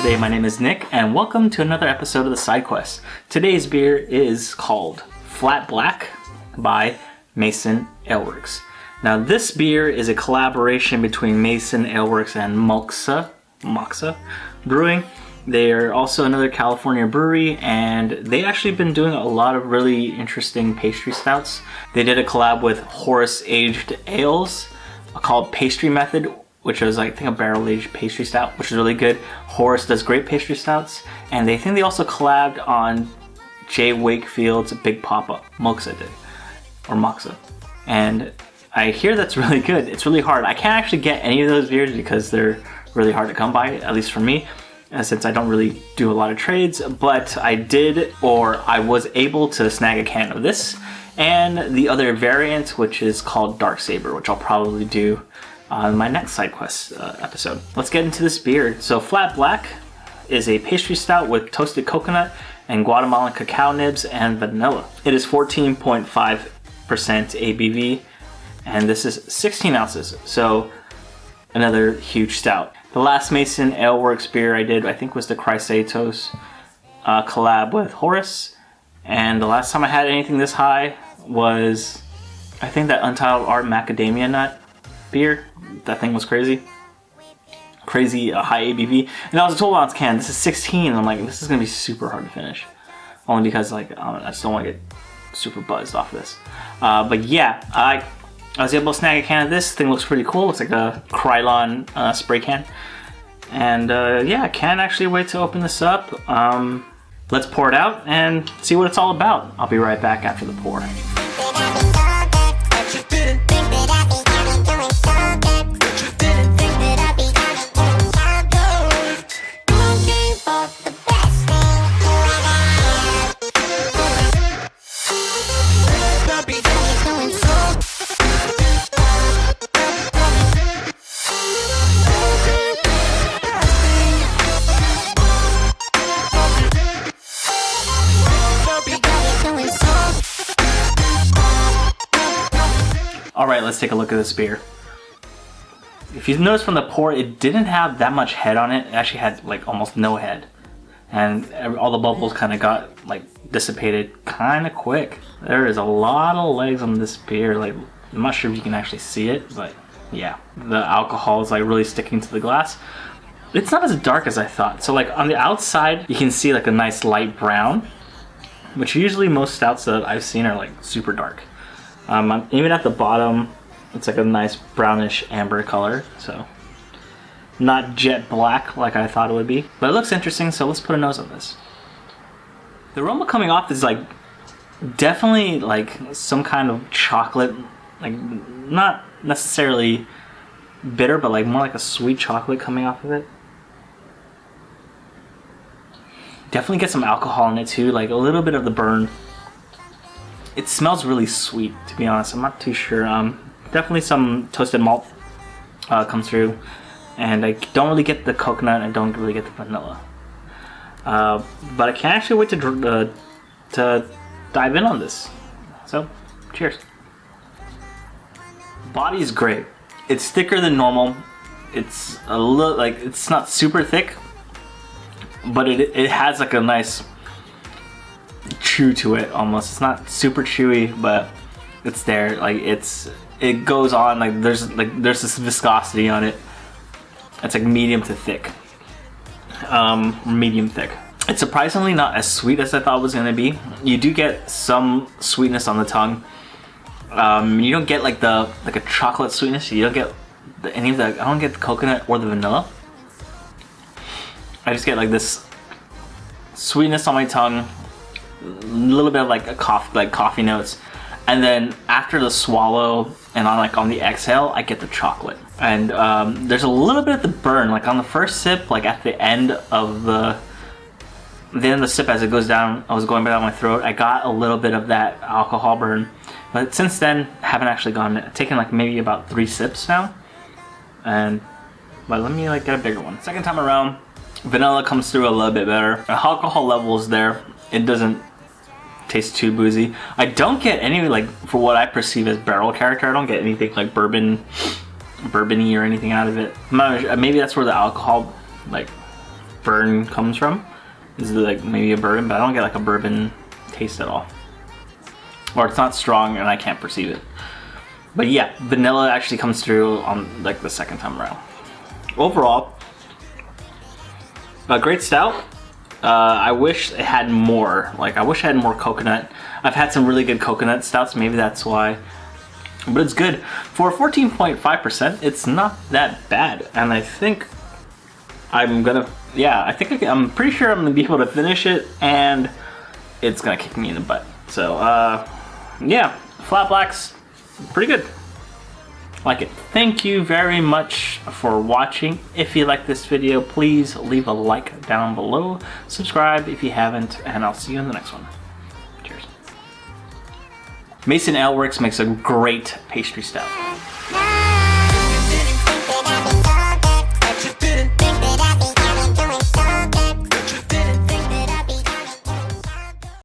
Today my name is Nick and welcome to another episode of the Side Quest. Today's beer is called Flat Black by Mason Aleworks. Now this beer is a collaboration between Mason Aleworks and Moxa Brewing. They are also another California brewery and they actually been doing a lot of really interesting pastry stouts. They did a collab with Horse Aged Ales called Pastry Method, which was I think a barrel-aged pastry stout, which is really good. Horace does great pastry stouts, and they think they also collabed on Jay Wakefield's Big Papa. Moxa did, or Moxa. And I hear that's really good. It's really hard. I can't actually get any of those beers because they're really hard to come by, at least for me, since I don't really do a lot of trades, but I did, or I was able to snag a can of this, and the other variant, which is called Dark Saber, which I'll probably do on my next side quest episode. Let's get into this beer. So Flat Black is a pastry stout with toasted coconut and Guatemalan cacao nibs and vanilla. It is 14.5% ABV and this is 16 ounces, so another huge stout. The last Mason Aleworks beer I did, I think, was the Chrysaetos collab with Horace, and the last time I had anything this high was, I think, that Untitled Art Macadamia Nut beer. That thing was crazy high ABV, and that was a 12 ounce can. This is 16 and I'm like, this is gonna be super hard to finish, only because like I just don't want to get super buzzed off this, but yeah, I was able to snag a can of this. Thing looks pretty cool. Looks like a Krylon spray can, and yeah, I can't actually wait to open this up. Let's pour it out and see what it's all about. I'll be right back after the pour. Alright, let's take a look at this beer. If you notice from the pour, it didn't have that much head on it. It actually had like almost no head. And all the bubbles kind of got like dissipated kind of quick. There is a lot of legs on this beer. Like, I'm not sure if you can actually see it, but yeah. The alcohol is like really sticking to the glass. It's not as dark as I thought. So like on the outside, you can see like a nice light brown, which usually most stouts that I've seen are like super dark. Even at the bottom, it's like a nice brownish amber color, so not jet black like I thought it would be, but it looks interesting, so let's put a nose on this. The aroma coming off is like definitely like some kind of chocolate, like not necessarily bitter, but like more like a sweet chocolate coming off of it. Definitely get some alcohol in it too, like a little bit of the burn. It smells really sweet, to be honest. I'm not too sure. Definitely some toasted malt comes through, and I don't really get the coconut. I don't really get the vanilla. But I can't actually wait to dive in on this. So, cheers. Body is great. It's thicker than normal. It's a little like it's not super thick, but it has like a nice chew to it almost. It's not super chewy, but it's there. Like it goes on. Like there's this viscosity on it. It's like medium to thick. Medium thick. It's surprisingly not as sweet as I thought it was gonna be. You do get some sweetness on the tongue. You don't get like a chocolate sweetness. You don't get any of the. I don't get the coconut or the vanilla. I just get like this sweetness on my tongue. A little bit of like coffee notes, and then after the swallow and on the exhale, I get the chocolate. And there's a little bit of the burn, like on the first sip, like at the end of the sip as it goes down. I was going down my throat. I got a little bit of that alcohol burn, but since then, haven't actually taken like maybe about 3 sips now. But let me like get a bigger one. Second time around, vanilla comes through a little bit better. The alcohol level is there. It doesn't taste too boozy. I don't get any like, for what I perceive as barrel character, I don't get anything like bourbony or anything out of it. I'm not sure, maybe that's where the alcohol like burn comes from. This is like maybe a bourbon, but I don't get like a bourbon taste at all. Or it's not strong and I can't perceive it. But yeah, vanilla actually comes through on like the second time around. Overall, a great stout. I wish it had more. Like, I wish I had more coconut. I've had some really good coconut stouts, maybe that's why. But it's good. For 14.5%, it's not that bad. And I think I'm gonna, yeah, I'm pretty sure I'm gonna be able to finish it, and it's gonna kick me in the butt. So, yeah, Flat Black's pretty good. Like it. Thank you very much for watching. If you like this video, please leave a like down below. Subscribe if you haven't, and I'll see you in the next one. Cheers. Mason Aleworks makes a great pastry stout.